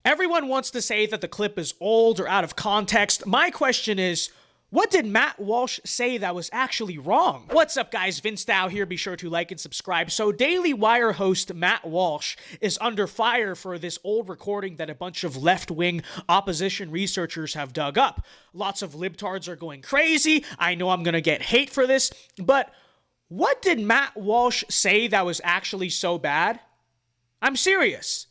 Everyone wants to say that the clip is old or out of context. My question is, what did Matt Walsh say that was actually wrong? What's up, guys? VinceDao here. Be sure to like and subscribe. So Daily Wire host Matt Walsh is under fire for this old recording that a bunch of left-wing opposition researchers have dug up. Lots of libtards are going crazy. I know I'm going to get hate for this, but what did Matt Walsh say that was actually so bad? I'm serious.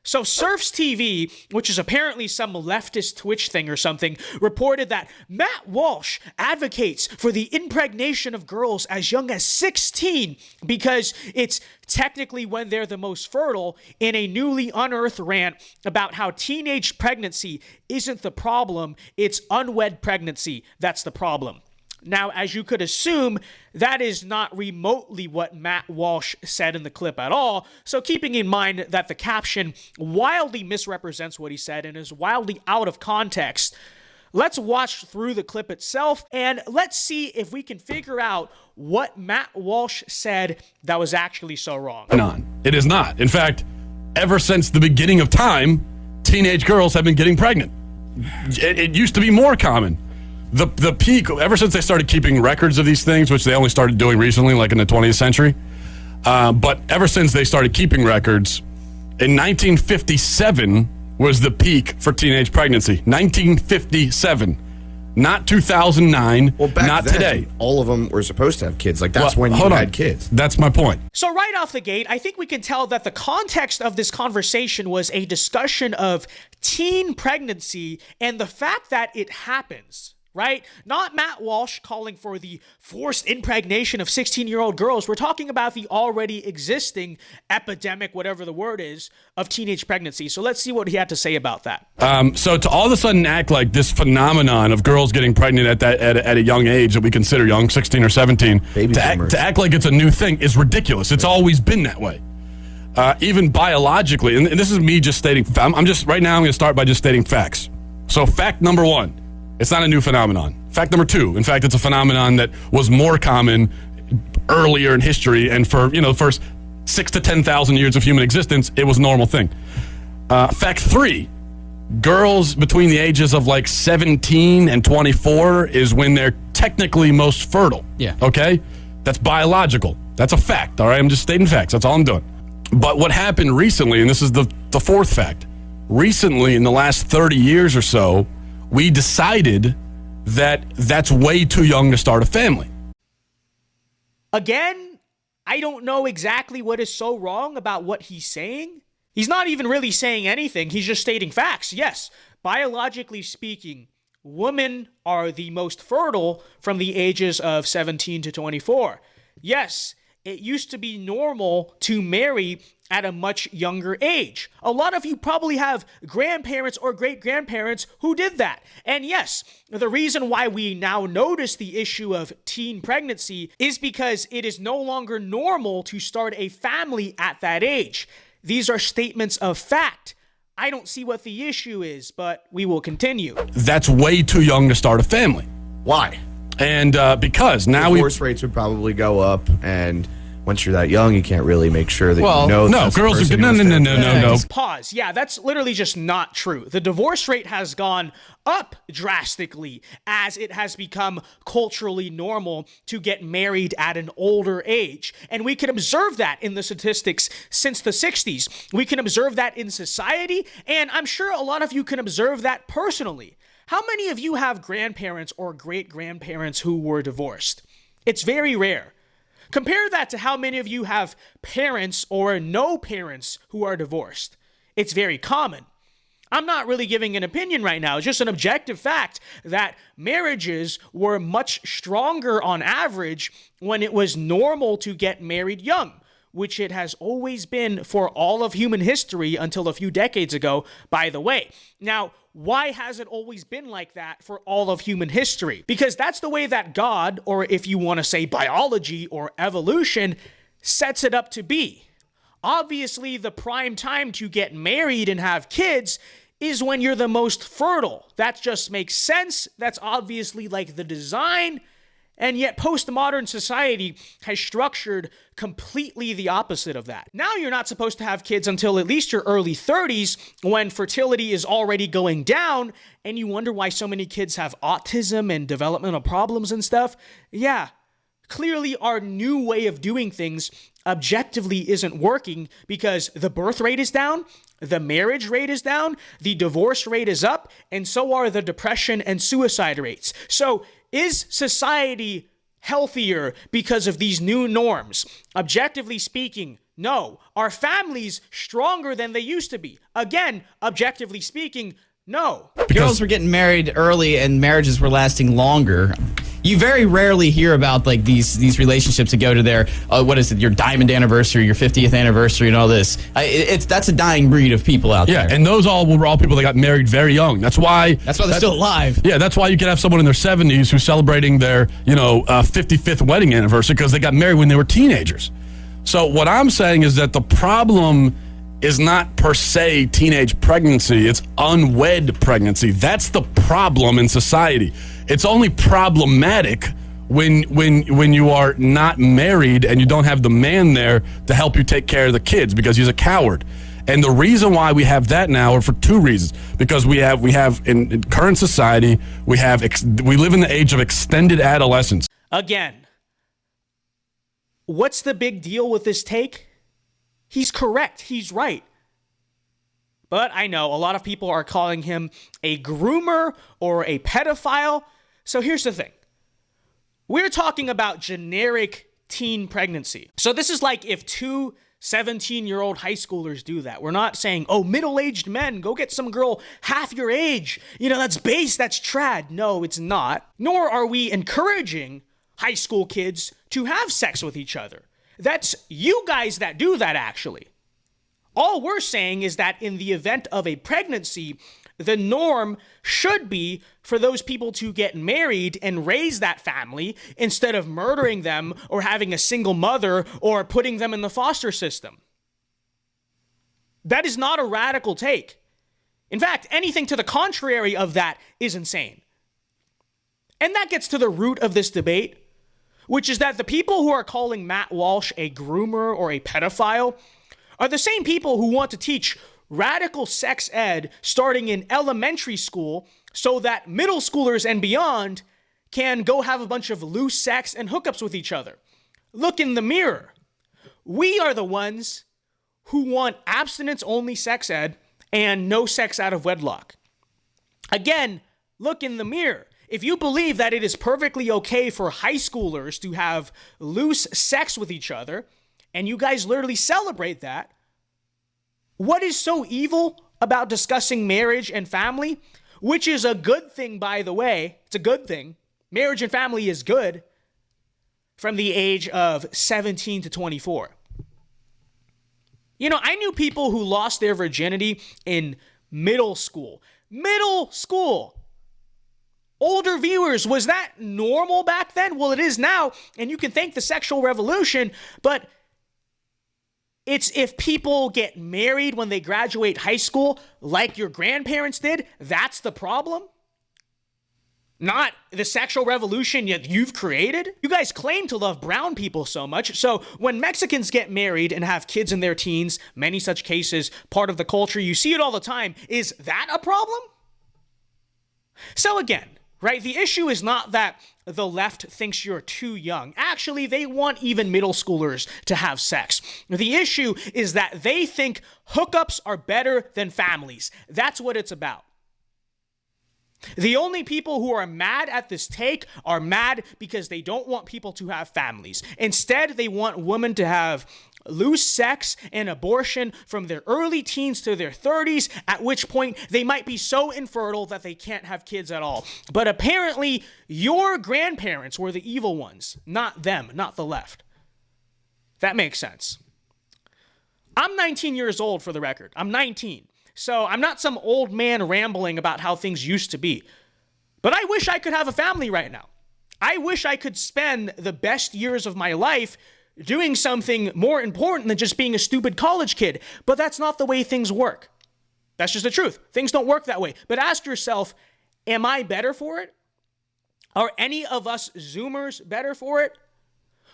So Surfs TV, which is apparently some leftist Twitch thing or something, reported that Matt Walsh advocates for the impregnation of girls as young as 16 because it's technically when they're the most fertile, in a newly unearthed rant about how teenage pregnancy isn't the problem, it's unwed pregnancy that's the problem. Now, as you could assume, that is not remotely what Matt Walsh said in the clip at all, so keeping in mind that the caption wildly misrepresents what he said and is wildly out of context, let's watch through the clip itself and let's see if we can figure out what Matt Walsh said that was actually so wrong. It is not. In fact, ever since the beginning of time, teenage girls have been getting pregnant. It used to be more common. The peak, ever since they started keeping records of these things, which they only started doing recently, like in the 20th century, but ever since they started keeping records, in 1957 was the peak for teenage pregnancy. 1957. Not 2009, well, back not then, today. All of them were supposed to have kids. Like, that's when you had kids. That's my point. So right off the gate, I think we can tell that the context of this conversation was a discussion of teen pregnancy and the fact that it happens. Right? Not Matt Walsh calling for the forced impregnation of 16-year-old girls. We're talking about the already existing epidemic, whatever the word is, of teenage pregnancy. So let's see what he had to say about that. So to all of a sudden act like this phenomenon of girls getting pregnant at a young age that we consider young, 16 or 17, to act like it's a new thing is ridiculous. It's always been that way. Even biologically, and this is me just stating, right now I'm going to start by just stating facts. So fact number one. It's not a new phenomenon. Fact number two, in fact, it's a phenomenon that was more common earlier in history, and for the first 6,000 to 10,000 years of human existence, it was a normal thing. Fact three, girls between the ages of like 17 and 24 is when they're technically most fertile. Yeah. Okay? That's biological. That's a fact, all right? I'm just stating facts. That's all I'm doing. But what happened recently, and this is the fourth fact, recently in the last 30 years or so, we decided that that's way too young to start a family. Again, I don't know exactly what is so wrong about what he's saying. He's not even really saying anything. He's just stating facts. Yes, biologically speaking, women are the most fertile from the ages of 17 to 24. Yes, it used to be normal to marry at a much younger age. A lot of you probably have grandparents or great-grandparents who did that. And yes, the reason why we now notice the issue of teen pregnancy is because it is no longer normal to start a family at that age. These are statements of fact. I don't see what the issue is, but we will continue. That's way too young to start a family. Why? And because now divorce rates would probably go up, and once you're that young, you can't really make sure that you know. No, girls are no. Pause. Yeah, that's literally just not true. The divorce rate has gone up drastically as it has become culturally normal to get married at an older age. And we can observe that in the statistics since the 60s. We can observe that in society, and I'm sure a lot of you can observe that personally. How many of you have grandparents or great-grandparents who were divorced? It's very rare. Compare that to how many of you have parents or no parents who are divorced. It's very common. I'm not really giving an opinion right now. It's just an objective fact that marriages were much stronger on average when it was normal to get married young, which it has always been for all of human history until a few decades ago, by the way. Now, why has it always been like that for all of human history? Because that's the way that God, or if you want to say biology or evolution, sets it up to be. Obviously, the prime time to get married and have kids is when you're the most fertile. That just makes sense. That's obviously like the design. And yet postmodern society has structured completely the opposite of that. Now you're not supposed to have kids until at least your early 30s when fertility is already going down, and you wonder why so many kids have autism and developmental problems and stuff. Yeah, clearly our new way of doing things objectively isn't working because the birth rate is down, the marriage rate is down, the divorce rate is up, and so are the depression and suicide rates. So is society healthier because of these new norms? Objectively speaking, no. Are families stronger than they used to be? Again, objectively speaking, no. Girls were getting married early and marriages were lasting longer. You very rarely hear about like these relationships that go to their your diamond anniversary, your 50th anniversary, and all this. That's a dying breed of people out there. Yeah, and those were all people that got married very young. That's why they're still alive. Yeah, that's why you can have someone in their 70s who's celebrating their 55th wedding anniversary because they got married when they were teenagers. So what I'm saying is that the problem is not per se teenage pregnancy, it's unwed pregnancy. That's the problem in society. It's only problematic when you are not married and you don't have the man there to help you take care of the kids because he's a coward. And the reason why we have that now are for two reasons. Because we have in current society, we live in the age of extended adolescence. Again, what's the big deal with this take? He's correct. He's right. But I know a lot of people are calling him a groomer or a pedophile. So here's the thing. We're talking about generic teen pregnancy. So this is like if two 17-year-old high schoolers do that. We're not saying, oh, middle-aged men, go get some girl half your age. That's base, that's trad. No, it's not. Nor are we encouraging high school kids to have sex with each other. That's you guys that do that, actually. All we're saying is that in the event of a pregnancy, the norm should be for those people to get married and raise that family instead of murdering them or having a single mother or putting them in the foster system. That is not a radical take. In fact, anything to the contrary of that is insane. And that gets to the root of this debate, which is that the people who are calling Matt Walsh a groomer or a pedophile are the same people who want to teach radical sex ed starting in elementary school so that middle schoolers and beyond can go have a bunch of loose sex and hookups with each other. Look in the mirror. We are the ones who want abstinence-only sex ed and no sex out of wedlock. Again, look in the mirror. If you believe that it is perfectly okay for high schoolers to have loose sex with each other, and you guys literally celebrate that, what is so evil about discussing marriage and family? Which is a good thing, by the way. It's a good thing. Marriage and family is good from the age of 17 to 24. I knew people who lost their virginity in middle school. Middle school. Older viewers, was that normal back then? Well, it is now, and you can thank the sexual revolution, but it's if people get married when they graduate high school, like your grandparents did, that's the problem? Not the sexual revolution you've created? You guys claim to love brown people so much, so when Mexicans get married and have kids in their teens, many such cases, part of the culture, you see it all the time, is that a problem? So again, right, the issue is not that the left thinks you're too young. Actually, they want even middle schoolers to have sex. The issue is that they think hookups are better than families. That's what it's about. The only people who are mad at this take are mad because they don't want people to have families. Instead, they want women to have loose sex and abortion from their early teens to their 30s, at which point they might be so infertile that they can't have kids at all. But apparently, your grandparents were the evil ones, not them, not the left. That makes sense. I'm 19 years old, for the record. I'm 19. So I'm not some old man rambling about how things used to be. But I wish I could have a family right now. I wish I could spend the best years of my life doing something more important than just being a stupid college kid. But that's not the way things work. That's just the truth. Things don't work that way. But ask yourself, am I better for it? Are any of us Zoomers better for it?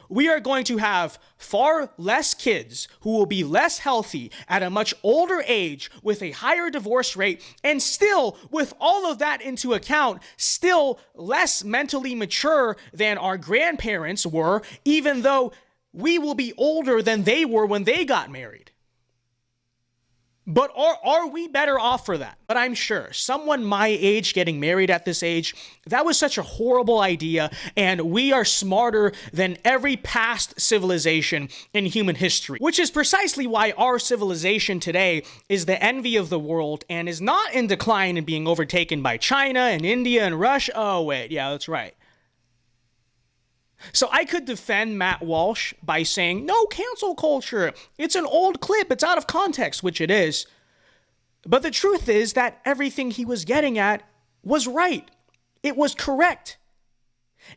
We are going to have far less kids who will be less healthy at a much older age with a higher divorce rate, and still, with all of that into account, still less mentally mature than our grandparents were, even though we will be older than they were when they got married. But are we better off for that? But I'm sure someone my age getting married at this age, that was such a horrible idea, and we are smarter than every past civilization in human history, which is precisely why our civilization today is the envy of the world and is not in decline and being overtaken by China and India and Russia. Oh, wait, yeah, that's right. So I could defend Matt Walsh by saying, no, cancel culture. It's an old clip. It's out of context, which it is. But the truth is that everything he was getting at was right. It was correct.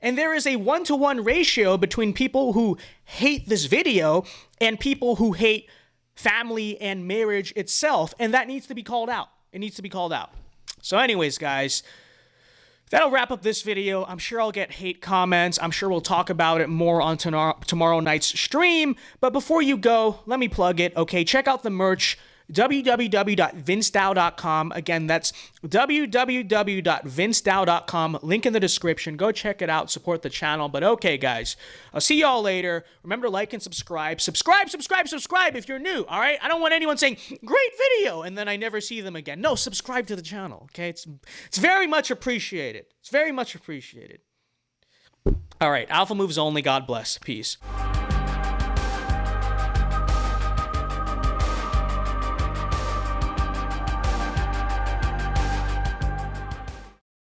And there is a 1-to-1 ratio between people who hate this video and people who hate family and marriage itself. And that needs to be called out. It needs to be called out. So anyways, guys, that'll wrap up this video. I'm sure I'll get hate comments. I'm sure we'll talk about it more on tomorrow night's stream. But before you go, let me plug it. Okay, check out the merch, www.thevincedao.com. Again, that's www.thevincedao.com. Link in the description. Go check it out. Support the channel. But okay, guys, I'll see y'all later. Remember to like and subscribe. Subscribe if you're new, all right? I don't want anyone saying, great video, and then I never see them again. No, subscribe to the channel, okay? It's very much appreciated. It's very much appreciated. All right, Alpha Moves only. God bless. Peace.